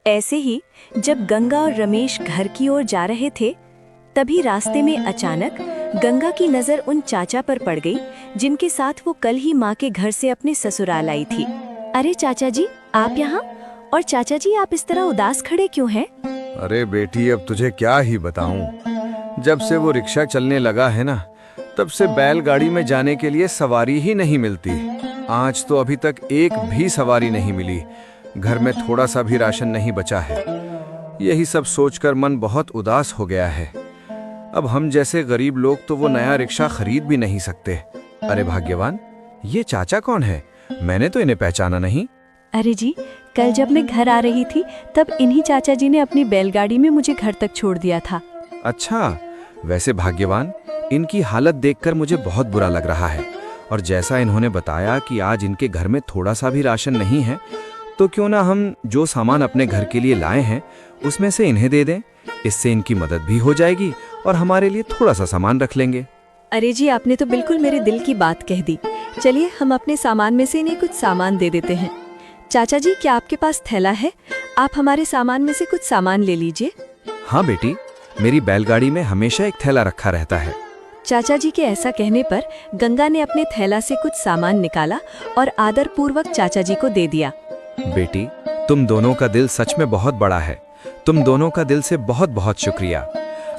ऐसे ही जब गंगा और रमेश घर की ओर जा रहे थे, तभी रास्ते में अचानक गंगा की नजर उन चाचा पर पड़ गई जिनके साथ वो कल ही माँ के घर से अपने ससुराल आई थी। अरे चाचा जी, आप यहाँ? और चाचा जी, आप इस तरह उदास खड़े क्यों हैं? अरे बेटी, अब तुझे क्या ही बताऊं। जब से वो रिक्शा चलने लगा है ना, तब से बैलगाड़ी में जाने के लिए सवारी ही नहीं मिलती। आज तो अभी तक एक भी सवारी नहीं मिली। घर में थोड़ा सा भी राशन नहीं बचा है। यही सब सोचकर मन बहुत उदास हो गया है। अब हम जैसे गरीब लोग तो वो नया रिक्शा खरीद भी नहीं सकते। अरे भाग्यवान, ये चाचा कौन है? मैंने तो इन्हें पहचाना नहीं। अरे जी, कल जब मैं घर आ रही थी तब इन्हीं चाचा जी ने अपनी बैलगाड़ी में मुझे घर तक छोड़ दिया था। अच्छा, वैसे भाग्यवान, इनकी हालत देखकर मुझे बहुत बुरा लग रहा है। और जैसा इन्होंने बताया कि आज इनके घर में थोड़ा सा भी राशन नहीं है, तो क्यों ना हम जो सामान अपने घर के लिए लाए हैं उसमें से इन्हें दे दें। इससे इनकी मदद भी हो जाएगी और हमारे लिए थोड़ा सा सामान रख लेंगे। अरे जी, आपने तो बिल्कुल मेरे दिल की बात कह दी। चलिए, हम अपने सामान में से इन्हें कुछ सामान दे देते हैं। चाचा जी, क्या आपके पास थैला है? आप हमारे सामान में से कुछ सामान ले लीजिए। हाँ बेटी, मेरी बैलगाड़ी में हमेशा एक थैला रखा रहता है। चाचा जी के ऐसा कहने पर गंगा ने अपने थैला से कुछ सामान निकाला और आदरपूर्वक चाचा जी को दे दिया। बेटी, तुम दोनों का दिल सच में बहुत बड़ा है। तुम दोनों का दिल से बहुत बहुत शुक्रिया।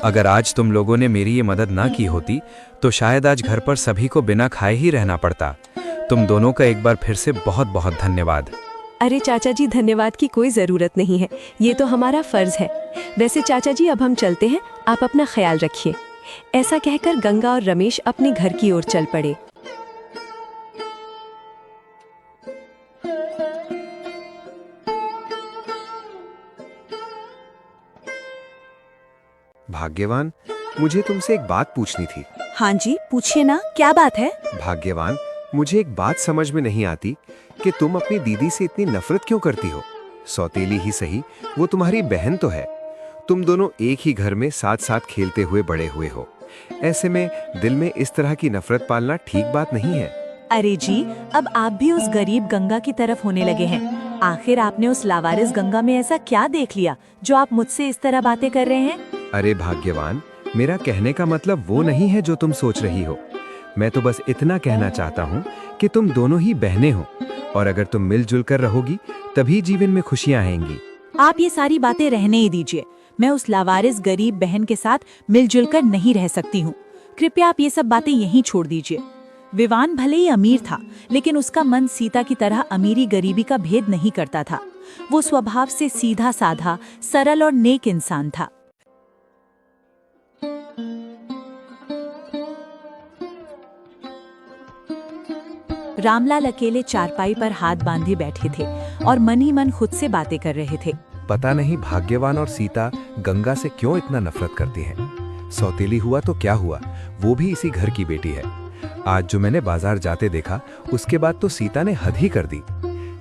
अगर आज तुम लोगों ने मेरी ये मदद ना की होती तो शायद आज घर पर सभी को बिना खाए ही रहना पड़ता। तुम दोनों का एक बार फिर से बहुत बहुत धन्यवाद। अरे चाचा जी, धन्यवाद की कोई जरूरत नहीं है, ये तो हमारा फर्ज है। वैसे चाचा जी, अब हम चलते हैं, आप अपना ख्याल रखिए। ऐसा कहकर गंगा और रमेश अपने घर की ओर चल पड़े। भाग्यवान, मुझे तुमसे एक बात पूछनी थी। हाँ जी, पूछिए ना, क्या बात है? भाग्यवान, मुझे एक बात समझ में नहीं आती कि तुम अपनी दीदी से इतनी नफरत क्यों करती हो। सौतेली ही सही, वो तुम्हारी बहन तो है। तुम दोनों एक ही घर में साथ साथ खेलते हुए बड़े हुए हो। ऐसे में दिल में इस तरह की नफरत पालना ठीक बात नहीं है। अरे जी, अब आप भी उस गरीब गंगा की तरफ होने लगे हैं। आखिर आपने उस लावारिस गंगा में ऐसा क्या देख लिया जो आप मुझसे इस तरह बातें कर रहे हैं? अरे भाग्यवान, मेरा कहने का मतलब वो नहीं है जो तुम सोच रही हो। मैं तो बस इतना कहना चाहता हूँ कि तुम दोनों ही बहनें हो और अगर तुम मिलजुल कर रहोगी तभी जीवन में खुशियाँ आएंगी। आप ये सारी बातें रहने ही दीजिए। मैं उस लावारिस गरीब बहन के साथ मिलजुल कर नहीं रह सकती हूँ। कृपया आप ये सब बातें यहीं छोड़ दीजिए। विवान भले ही अमीर था, लेकिन उसका मन सीता की तरह अमीरी गरीबी का भेद नहीं करता था। वो स्वभाव से सीधा साधा, सरल और नेक इंसान था। रामलाल अकेले चारपाई पर हाथ बांधे बैठे थे और मन ही मन खुद से बातें कर रहे थे। पता नहीं भाग्यवान और सीता गंगा से क्यों इतना नफरत करती हैं। सौतेली हुआ तो क्या हुआ, वो भी इसी घर की बेटी है। आज जो मैंने बाजार जाते देखा, उसके बाद तो सीता ने हद ही कर दी।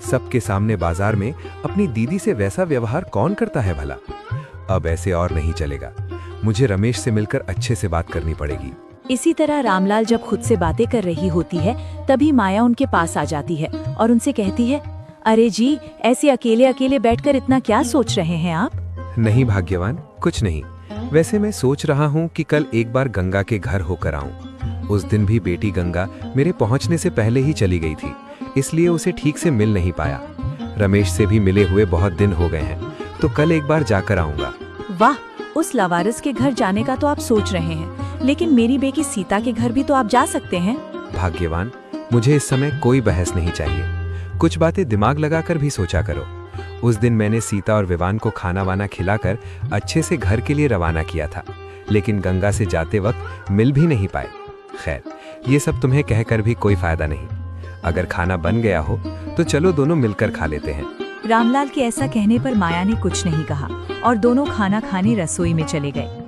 सबके सामने बाजार में अपनी दीदी से वैसा व्यवहार कौन करता है भला। अब ऐसे और नहीं चलेगा। मुझे रमेश से मिलकर अच्छे से बात करनी पड़ेगी। इसी तरह रामलाल जब खुद से बातें कर रही होती है, तभी माया उनके पास आ जाती है और उनसे कहती है, अरे जी, ऐसे अकेले अकेले बैठकर इतना क्या सोच रहे हैं आप? नहीं भाग्यवान, कुछ नहीं। वैसे मैं सोच रहा हूँ कि कल एक बार गंगा के घर होकर आऊं। उस दिन भी बेटी गंगा मेरे पहुंचने से पहले ही चली गई थी, इसलिए उसे ठीक से मिल नहीं पाया। रमेश से भी मिले हुए बहुत दिन हो गए हैं, तो कल एक बार जाकर आऊंगा। वाह, उस लावारिस के घर जाने का तो आप सोच रहे हैं, लेकिन मेरी बेटी सीता के घर भी तो आप जा सकते हैं। भाग्यवान, मुझे इस समय कोई बहस नहीं चाहिए। कुछ बातें दिमाग लगाकर भी सोचा करो। उस दिन मैंने सीता और विवान को खाना वाना खिलाकर अच्छे से घर के लिए रवाना किया था, लेकिन गंगा से जाते वक्त मिल भी नहीं पाए। खैर, ये सब तुम्हें कहकर भी कोई फायदा नहीं। अगर खाना बन गया हो तो चलो दोनों मिलकर खा लेते हैं। रामलाल के ऐसा कहने पर माया ने कुछ नहीं कहा और दोनों खाना खाने रसोई में चले गए।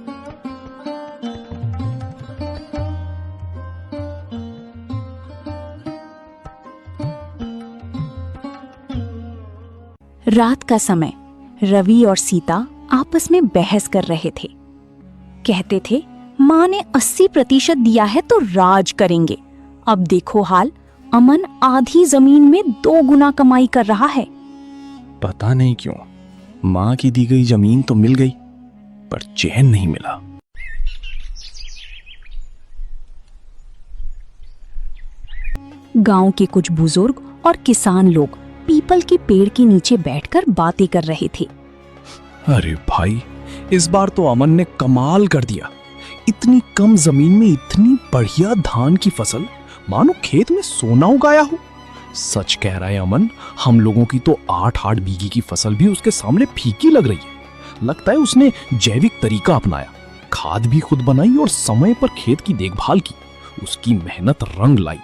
रात का समय रवि और सीता आपस में बहस कर रहे थे। कहते थे, माँ ने 80% दिया है तो राज करेंगे। अब देखो हाल, अमन आधी जमीन में 2 गुना कमाई कर रहा है। पता नहीं क्यों माँ की दी गई जमीन तो मिल गई, पर चैन नहीं मिला। गांव के कुछ बुजुर्ग और किसान लोग पीपल के पेड़ के नीचे बैठकर बातें कर रहे थे। अरे भाई, इस बार तो अमन ने कमाल कर दिया। इतनी कम जमीन में इतनी बढ़िया धान की फसल, मानो खेत में सोना उगाया हो। सच कह रहा है अमन, हम लोगों की तो 8-8 बीघे की फसल भी उसके सामने फीकी लग रही है। लगता है उसने जैविक तरीका अपनाया, खाद भी खुद बनाई और समय पर खेत की देखभाल की। उसकी मेहनत रंग लाई।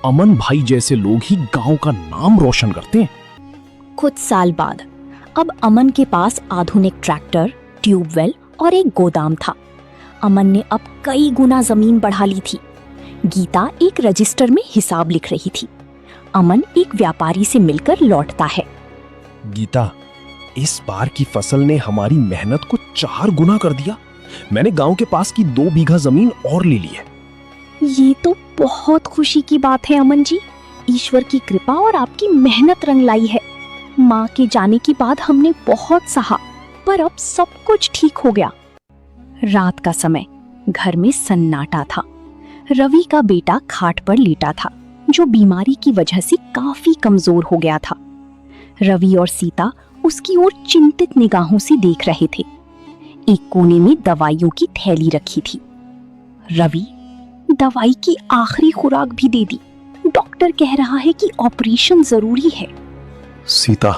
अमन भाई जैसे लोग ही गांव का नाम रोशन करते हैं। कुछ साल बाद अब अमन के पास आधुनिक ट्रैक्टर, ट्यूबवेल और एक गोदाम था। अमन ने अब कई गुना जमीन बढ़ा ली थी। गीता एक रजिस्टर में हिसाब लिख रही थी। अमन एक व्यापारी से मिलकर लौटता है। गीता, इस बार की फसल ने हमारी मेहनत को 4 गुना कर दिया। मैंने गांव के पास की 2 बीघा जमीन और ले ली है। ये तो बहुत खुशी की बात है अमन जी। ईश्वर की कृपा और आपकी मेहनत रंग लाई है। माँ के जाने के बाद हमने बहुत सहा, पर अब सब कुछ ठीक हो गया। रात का समय, घर में सन्नाटा था। रवि का बेटा खाट पर लेटा था, जो बीमारी की वजह से काफी कमजोर हो गया था। रवि और सीता उसकी ओर चिंतित निगाहों से देख रहे थे। एक कोने में दवाइयों की थैली रखी थी। रवि, दवाई की आखिरी खुराक भी दे दी। डॉक्टर कह रहा है कि ऑपरेशन जरूरी है। सीता,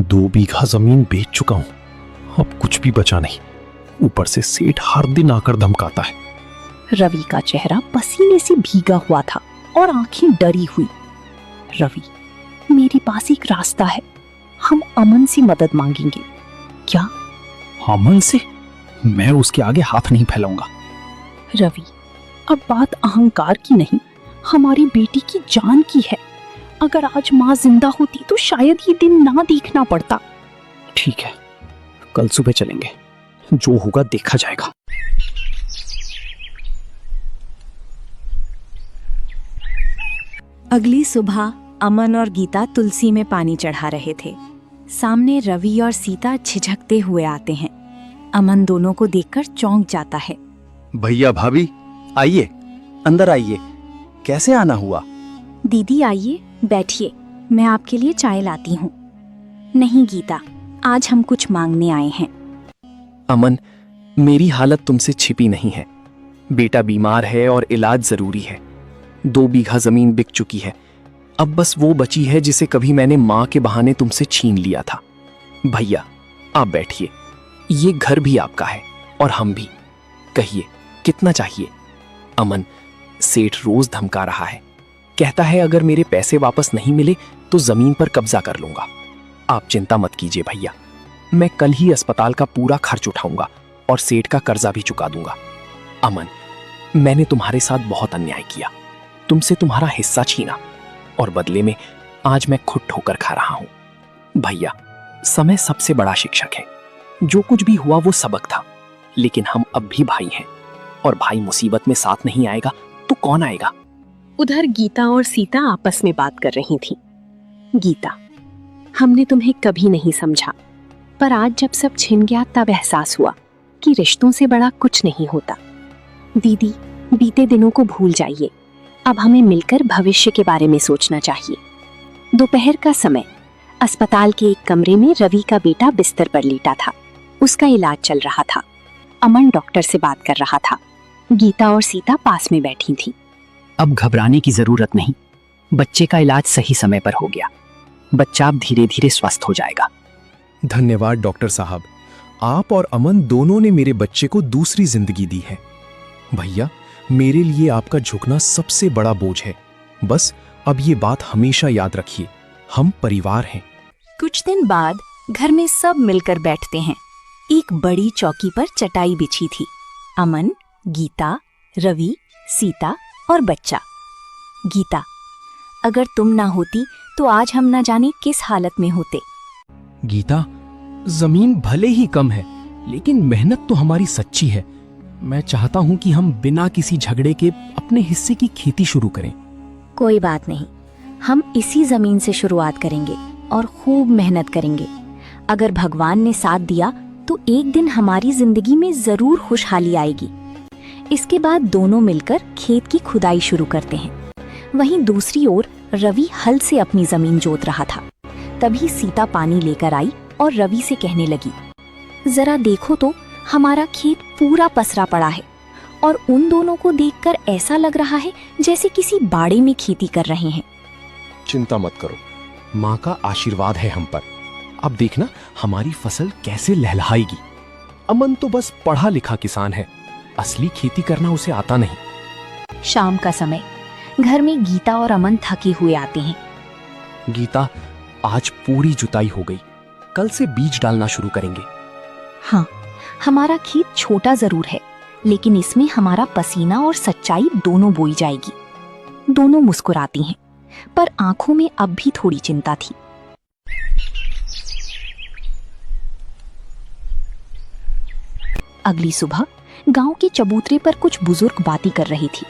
2 बीघा जमीन बेच चुका हूं, अब कुछ भी बचा नहीं। ऊपर से सेठ हर दिन आकर धमकाता है। रवि का चेहरा पसीने से भीगा हुआ था और आंखें डरी हुई। रवि, मेरे पास एक रास्ता है। हम अमन से मदद मांगेंगे। क्या? अमन से? मैं उसके आगे हाथ नहीं फैलाऊंगा। रवि, अब बात अहंकार की नहीं, हमारी बेटी की जान की है। अगर आज माँ जिंदा होती तो शायद ये दिन ना देखना पड़ता। ठीक है, कल सुबह चलेंगे। जो होगा देखा जाएगा। अगली सुबह अमन और गीता तुलसी में पानी चढ़ा रहे थे। सामने रवि और सीता झिझकते हुए आते हैं। अमन दोनों को देखकर चौंक जाता है। भैया भाभी, आइए, अंदर आइए। कैसे आना हुआ? दीदी आइए, बैठिए, मैं आपके लिए चाय लाती हूँ। नहीं गीता, आज हम कुछ मांगने आए हैं। अमन, मेरी हालत तुमसे छिपी नहीं है। बेटा बीमार है और इलाज जरूरी है। 2 बीघा जमीन बिक चुकी है। अब बस वो बची है जिसे कभी मैंने माँ के बहाने तुमसे छीन लिया था। भैया, आप बैठिए। ये घर भी आपका है और हम भी। कहिए, कितना चाहिए? अमन, सेठ रोज धमका रहा है। कहता है अगर मेरे पैसे वापस नहीं मिले तो जमीन पर कब्जा कर लूंगा। आप चिंता मत कीजिए भैया, मैं कल ही अस्पताल का पूरा खर्च उठाऊंगा और सेठ का कर्जा भी चुका दूंगा। अमन, मैंने तुम्हारे साथ बहुत अन्याय किया, तुमसे तुम्हारा हिस्सा छीना और बदले में आज मैं खुद ठोकर खा रहा हूं। भैया, समय सबसे बड़ा शिक्षक है। जो कुछ भी हुआ वो सबक था, लेकिन हम अब भी भाई हैं और भाई मुसीबत में साथ नहीं आएगा तो कौन आएगा? उधर गीता और सीता आपस में बात कर रही थीं। गीता, हमने तुम्हें कभी नहीं समझा, पर आज जब सब छिन गया तब एहसास हुआ कि रिश्तों से बड़ा कुछ नहीं होता। दीदी, बीते दिनों को भूल जाइए। अब हमें मिलकर भविष्य के बारे में सोचना चाहिए। दोपहर का समय, अस्पताल के एक कमरे में रवि का बेटा बिस्तर पर लेटा था। उसका इलाज चल रहा था। अमन डॉक्टर से बात कर रहा था। गीता और सीता पास में बैठी थी। अब घबराने की जरूरत नहीं। बच्चे का इलाज सही समय पर हो गया। बच्चा अब धीरे धीरे स्वस्थ हो जाएगा। धन्यवाद डॉक्टर साहब, आप और अमन दोनों ने मेरे बच्चे को दूसरी जिंदगी दी है। भैया, मेरे लिए आपका झुकना सबसे बड़ा बोझ है। बस अब ये बात हमेशा याद रखिए, हम परिवार हैं। कुछ दिन बाद घर में सब मिलकर बैठते हैं। एक बड़ी चौकी पर चटाई बिछी थी। अमन, गीता, रवि, सीता और बच्चा। गीता, अगर तुम ना होती तो आज हम ना जाने किस हालत में होते। गीता, जमीन भले ही कम है, लेकिन मेहनत तो हमारी सच्ची है। मैं चाहता हूं कि हम बिना किसी झगड़े के अपने हिस्से की खेती शुरू करें। कोई बात नहीं, हम इसी जमीन से शुरुआत करेंगे और खूब मेहनत करेंगे। अगर भगवान ने साथ दिया तो एक दिन हमारी जिंदगी में जरूर खुशहाली आएगी। इसके बाद दोनों मिलकर खेत की खुदाई शुरू करते हैं। वहीं दूसरी ओर रवि हल से अपनी जमीन जोत रहा था। तभी सीता पानी लेकर आई और रवि से कहने लगी, जरा देखो तो हमारा खेत पूरा पसरा पड़ा है और उन दोनों को देखकर ऐसा लग रहा है जैसे किसी बाड़े में खेती कर रहे हैं। चिंता मत करो, माँ का आशीर्वाद है हम पर। अब देखना हमारी फसल कैसे लहलहाएगी। अमन तो बस पढ़ा लिखा किसान है, असली खेती करना उसे आता नहीं। शाम का समय, घर में गीता और अमन थके हुए आते हैं। गीता, आज पूरी जुताई हो गई, कल से बीज डालना शुरू करेंगे। हाँ, हमारा खेत छोटा जरूर है, लेकिन इसमें हमारा पसीना और सच्चाई दोनों बोई जाएगी। दोनों मुस्कुराती हैं, पर आंखों में अब भी थोड़ी चिंता थी। अगली सुबह गांव के चबूतरे पर कुछ बुजुर्ग बातें कर रही थी।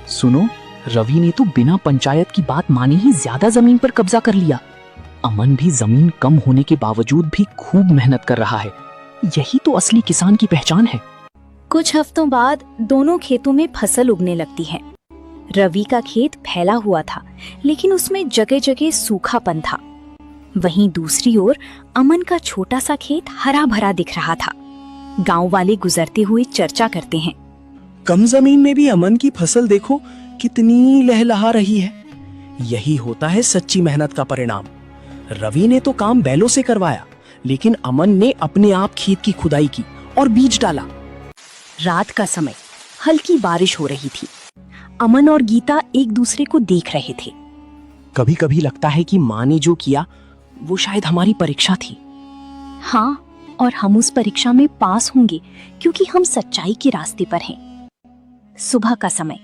सुनो, रवि ने तो बिना पंचायत की बात माने ही ज्यादा जमीन पर कब्जा कर लिया। अमन भी जमीन कम होने के बावजूद भी खूब मेहनत कर रहा है। यही तो असली किसान की पहचान है। कुछ हफ्तों बाद दोनों खेतों में फसल उगने लगती है। रवि का खेत फैला हुआ था, लेकिन उसमें जगह जगह सूखापन था। वहीं दूसरी ओर अमन का छोटा सा खेत हरा भरा दिख रहा था। गांव वाले गुजरते हुए चर्चा करते हैं। कम जमीन में भी अमन की फसल देखो कितनी लहलहा रही है। यही होता है सच्ची मेहनत का परिणाम। रवि ने तो काम बैलों से करवाया, लेकिन अमन ने अपने आप खेत की खुदाई की और बीज डाला। रात का समय, हल्की बारिश हो रही थी। अमन और गीता एक दूसरे को देख रहे थे। कभी कभी लगता है कि माँ ने जो किया वो शायद हमारी परीक्षा थी। हाँ, और हम उस परीक्षा में पास होंगे क्योंकि हम सच्चाई के रास्ते पर हैं। सुबह का समय,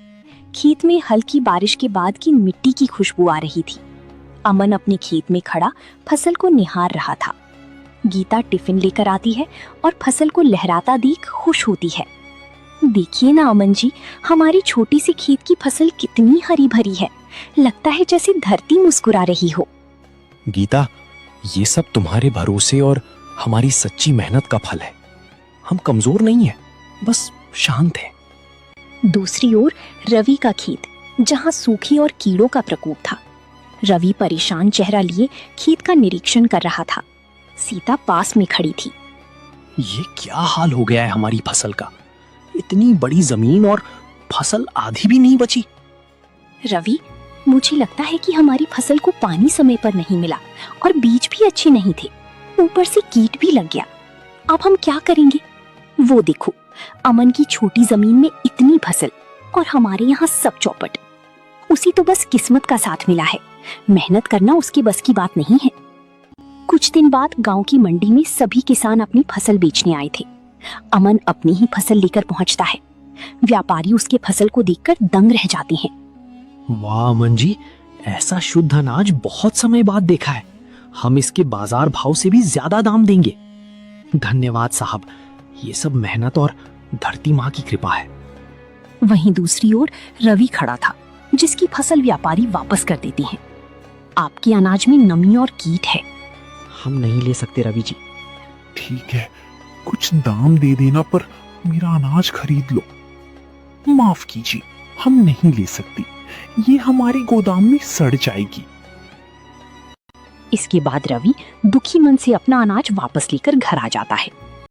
खेत में हल्की बारिश के बाद की मिट्टी की खुशबू आ रही थी। अमन अपने खेत में खड़ा फसल को निहार रहा था। गीता टिफिन लेकर आती है और फसल को लहराता देख खुश होती है। देखिए ना अमन जी, हमारी छोटी सी खेत की फसल कितनी हरी भरी है। लगता है जैसे धरती मुस्कुरा रही हो। गीता, ये सब तुम्हारे भरोसे और हमारी सच्ची मेहनत का फल है। हम कमजोर नहीं हैं, बस शांत हैं। दूसरी ओर रवि का खेत, जहां सूखी और कीड़ों का प्रकोप था। रवि परेशान चेहरा लिए खेत का निरीक्षण कर रहा था। सीता पास में खड़ी थी। ये क्या हाल हो गया है हमारी फसल का। इतनी बड़ी जमीन और फसल आधी भी नहीं बची। रवि, मुझे लगता है कि हमारी फसल को पानी समय पर नहीं मिला और बीज भी अच्छे नहीं थे। ऊपर से कीट भी लग गया। अब हम क्या करेंगे? वो देखो, अमन की छोटी जमीन में इतनी फसल और हमारे यहाँ सब चौपट। उसी तो बस किस्मत का साथ मिला है। मेहनत करना उसके बस की बात नहीं है। कुछ दिन बाद गांव की मंडी में सभी किसान अपनी फसल बेचने आए थे। अमन अपनी ही फसल लेकर पहुंचता है। व्यापारी उसके फसल को देखकर दंग रह जाते हैं। वाह अमन जी, ऐसा शुद्ध अनाज बहुत समय बाद देखा है। हम इसके बाजार भाव से भी ज्यादा दाम देंगे। धन्यवाद साहब, ये सब मेहनत और धरती माँ की कृपा है। वहीं दूसरी ओर रवि खड़ा था, जिसकी फसल व्यापारी वापस कर देते हैं। आपके अनाज में नमी और कीट है। हम नहीं ले सकते रवि जी। ठीक है, कुछ दाम दे देना, पर मेरा अनाज खरीद लो। माफ कीजिए, हम नहीं ले सकते। ये हमारे गोदाम में सड़ जाएगी। इसके बाद रवि दुखी मन से अपना अनाज वापस लेकर घर आ जाता है।